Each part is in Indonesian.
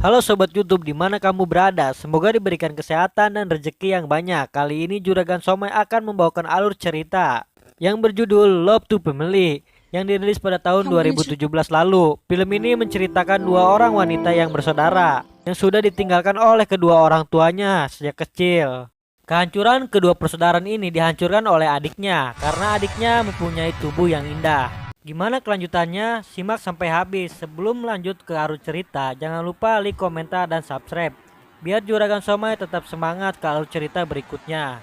Halo Sobat YouTube, di mana kamu berada? Semoga diberikan kesehatan dan rezeki yang banyak. Kali ini Juragan Somai akan membawakan alur cerita yang berjudul Love to Family yang dirilis pada tahun 2017 lalu. Film ini menceritakan dua orang wanita yang bersaudara yang sudah ditinggalkan oleh kedua orang tuanya sejak kecil. Kehancuran kedua persaudaraan ini dihancurkan oleh adiknya karena adiknya mempunyai tubuh yang indah. Gimana kelanjutannya? Simak sampai habis. Sebelum lanjut ke alur cerita, jangan lupa like, komentar, dan subscribe biar Juragan Somai tetap semangat ke alur cerita berikutnya.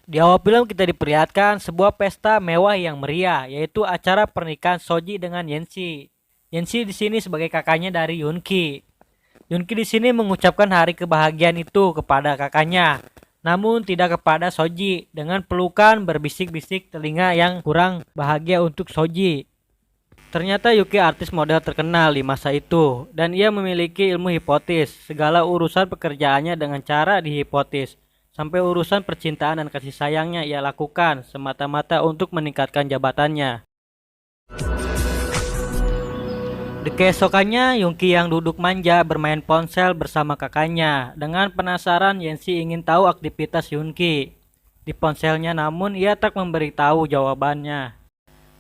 Di awal film kita diperlihatkan sebuah pesta mewah yang meriah, yaitu acara pernikahan Soji dengan Yensi. Yensi di sini sebagai kakaknya dari Yunki. Yunki di sini mengucapkan hari kebahagiaan itu kepada kakaknya, namun tidak kepada Soji, dengan pelukan berbisik-bisik telinga yang kurang bahagia untuk Soji. Ternyata Yuki artis model terkenal di masa itu, dan ia memiliki ilmu hipotis. Segala urusan pekerjaannya dengan cara dihipotis. Sampai urusan percintaan dan kasih sayangnya ia lakukan semata-mata untuk meningkatkan jabatannya. Di keesokannya, Yungki yang duduk manja bermain ponsel bersama kakaknya. Dengan penasaran, Yensi ingin tahu aktivitas Yungki di ponselnya, namun ia tak memberitahu jawabannya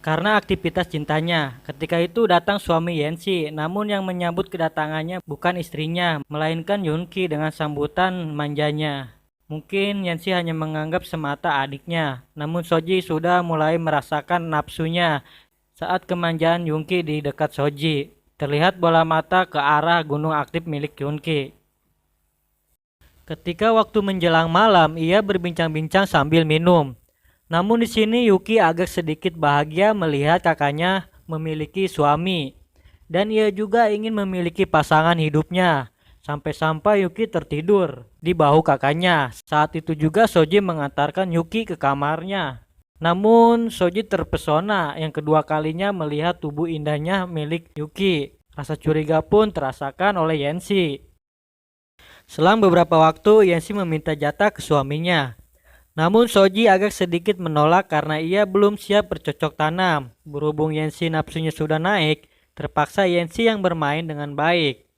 karena aktivitas cintanya. Ketika itu datang suami Yensi, namun yang menyambut kedatangannya bukan istrinya, melainkan Yungki dengan sambutan manjanya. Mungkin Yensi hanya menganggap semata adiknya, namun Soji sudah mulai merasakan nafsunya saat kemanjaan Yungki di dekat Soji. Terlihat bola mata ke arah gunung aktif milik Yunki. Ketika waktu menjelang malam, ia berbincang-bincang sambil minum. Namun di sini Yuki agak sedikit bahagia melihat kakaknya memiliki suami, dan ia juga ingin memiliki pasangan hidupnya. Sampai-sampai Yuki tertidur di bahu kakaknya. Saat itu juga Soji mengantarkan Yuki ke kamarnya. Namun Soji terpesona yang kedua kalinya melihat tubuh indahnya milik Yuki. Rasa curiga pun terasakan oleh Yensi. Selang beberapa waktu, Yensi meminta jatah ke suaminya. Namun Soji agak sedikit menolak karena ia belum siap bercocok tanam. Berhubung Yensi nafsunya sudah naik, terpaksa Yensi yang bermain dengan baik.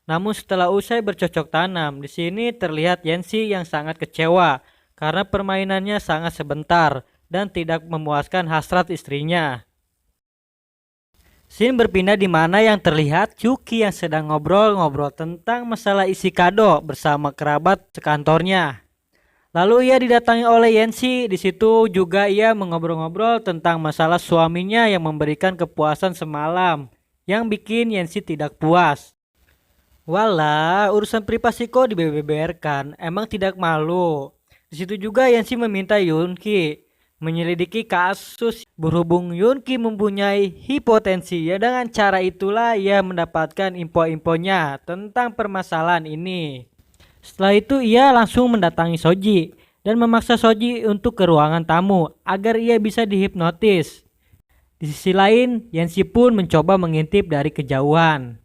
Namun setelah usai bercocok tanam, di sini terlihat Yensi yang sangat kecewa karena permainannya sangat sebentar dan tidak memuaskan hasrat istrinya. Scene berpindah di mana yang terlihat Yuki yang sedang ngobrol-ngobrol tentang masalah isi kado bersama kerabat sekantornya. Lalu ia didatangi oleh Yensi. Di situ juga ia mengobrol-ngobrol tentang masalah suaminya yang memberikan kepuasan semalam, yang bikin Yensi tidak puas. Walah, urusan privasi kok dibeberkan, emang tidak malu. Di situ juga Yensi meminta Yunki menyelidiki kasus. Berhubung Yunki mempunyai hipotensi, ya dengan cara itulah ia mendapatkan info-infonya tentang permasalahan ini. Setelah itu ia langsung mendatangi Soji dan memaksa Soji untuk ke ruangan tamu agar ia bisa dihipnotis. Di sisi lain, Yensi pun mencoba mengintip dari kejauhan.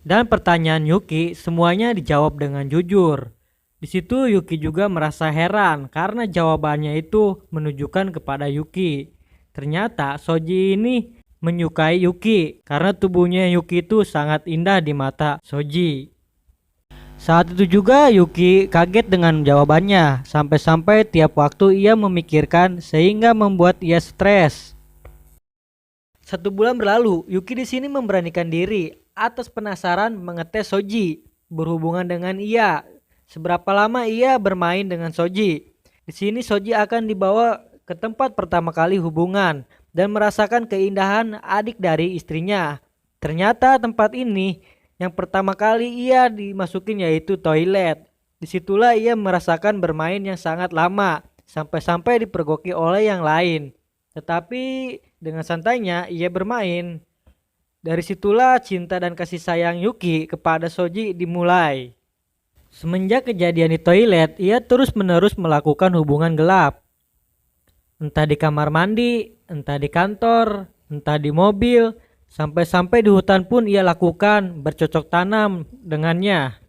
Dan pertanyaan Yuki semuanya dijawab dengan jujur. Di situ Yuki juga merasa heran karena jawabannya itu menunjukkan kepada Yuki. Ternyata Soji ini menyukai Yuki karena tubuhnya Yuki itu sangat indah di mata Soji. Saat itu juga Yuki kaget dengan jawabannya, sampai-sampai tiap waktu ia memikirkan sehingga membuat ia stres. 1 bulan berlalu, Yuki di sini memberanikan diri atas penasaran mengetes Soji berhubungan dengan ia. Seberapa lama ia bermain dengan Soji. Di sini Soji akan dibawa ke tempat pertama kali hubungan dan merasakan keindahan adik dari istrinya. Ternyata tempat ini yang pertama kali ia dimasukin yaitu toilet. Disitulah ia merasakan bermain yang sangat lama, sampai-sampai dipergoki oleh yang lain. Tetapi dengan santainya ia bermain. Dari situlah cinta dan kasih sayang Yuki kepada Soji dimulai. Semenjak kejadian di toilet, ia terus-menerus melakukan hubungan gelap. Entah di kamar mandi, entah di kantor, entah di mobil, sampai-sampai di hutan pun ia lakukan bercocok tanam dengannya.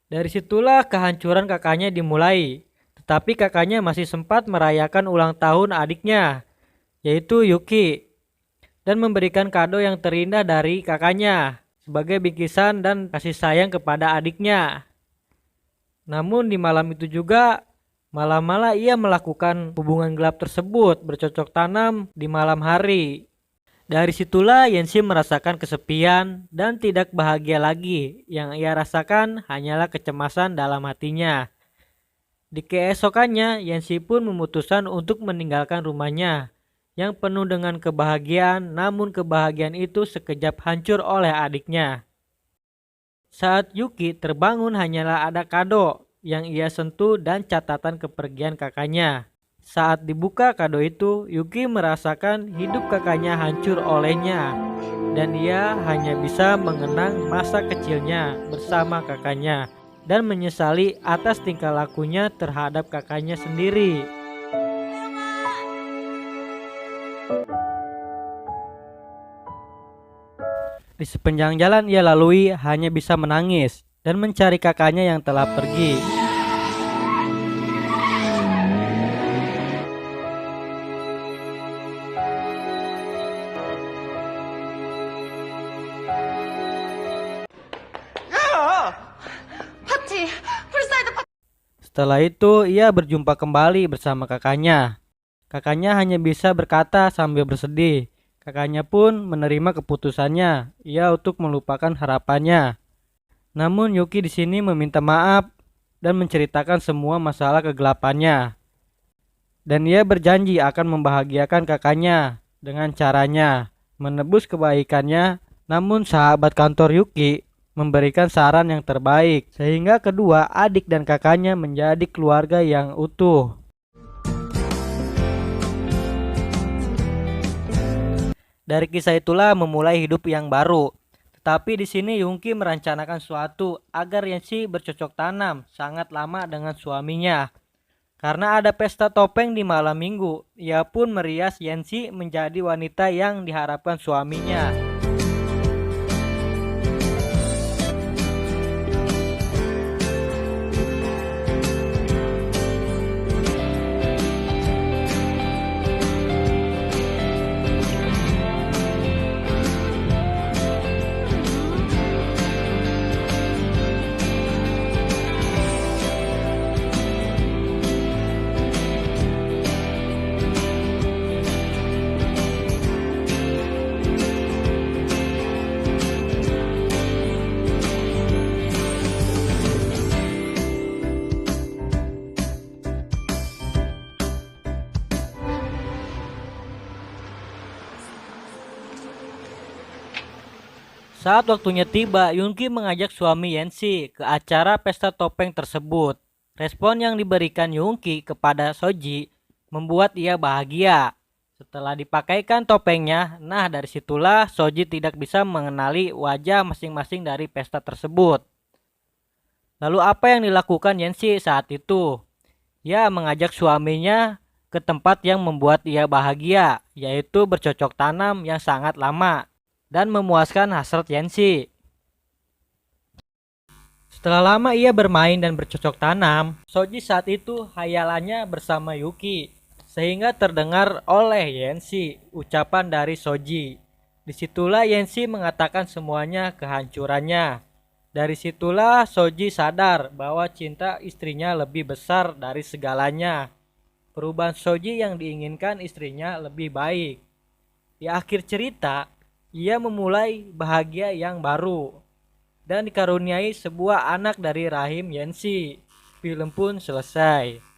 Dari situlah kehancuran kakaknya dimulai. Tetapi kakaknya masih sempat merayakan ulang tahun adiknya, yaitu Yuki, dan memberikan kado yang terindah dari kakaknya. sebagai bingkisan dan kasih sayang kepada adiknya. Namun di malam itu juga malah ia melakukan hubungan gelap tersebut bercocok tanam di malam hari. Dari situlah Yanxi merasakan kesepian dan tidak bahagia lagi. Yang ia rasakan hanyalah kecemasan dalam hatinya. Di keesokannya, Yanxi pun memutuskan untuk meninggalkan rumahnya yang penuh dengan kebahagiaan, namun kebahagiaan itu sekejap hancur oleh adiknya. Saat Yuki terbangun hanyalah ada kado yang ia sentuh dan catatan kepergian kakaknya. Saat dibuka kado itu, Yuki merasakan hidup kakaknya hancur olehnya dan ia hanya bisa mengenang masa kecilnya bersama kakaknya dan menyesali atas tingkah lakunya terhadap kakaknya sendiri. Di sepanjang jalan ia lalui hanya bisa menangis dan mencari kakaknya yang telah pergi. Setelah itu ia berjumpa kembali bersama kakaknya. Kakaknya hanya bisa berkata sambil bersedih. Kakaknya pun menerima keputusannya, ia untuk melupakan harapannya. Namun Yuki di sini meminta maaf dan menceritakan semua masalah kegelapannya. Dan ia berjanji akan membahagiakan kakaknya dengan caranya menebus kebaikannya. Namun sahabat kantor Yuki memberikan saran yang terbaik sehingga kedua adik dan kakaknya menjadi keluarga yang utuh. Dari kisah itulah memulai hidup yang baru. Tetapi di sini Yungki merencanakan suatu agar Yanxi bercocok tanam sangat lama dengan suaminya. Karena ada pesta topeng di malam minggu, ia pun merias Yanxi menjadi wanita yang diharapkan suaminya. Saat waktunya tiba, Yungki mengajak suami Yanxi ke acara pesta topeng tersebut. Respon yang diberikan Yungki kepada Soji membuat ia bahagia. Setelah dipakaikan topengnya, nah dari situlah Soji tidak bisa mengenali wajah masing-masing dari pesta tersebut. Lalu apa yang dilakukan Yanxi saat itu? Ia mengajak suaminya ke tempat yang membuat ia bahagia, yaitu bercocok tanam yang sangat lama dan memuaskan hasrat Yanxi. Setelah lama ia bermain dan bercocok tanam, Soji saat itu hayalannya bersama Yuki, sehingga terdengar oleh Yanxi ucapan dari Soji. Disitulah Yanxi mengatakan semuanya kehancurannya. Dari situlah Soji sadar bahwa cinta istrinya lebih besar dari segalanya. Perubahan Soji yang diinginkan istrinya lebih baik. Di akhir cerita, ia memulai bahagia yang baru dan dikaruniai sebuah anak dari rahim Yanxi. Film pun selesai.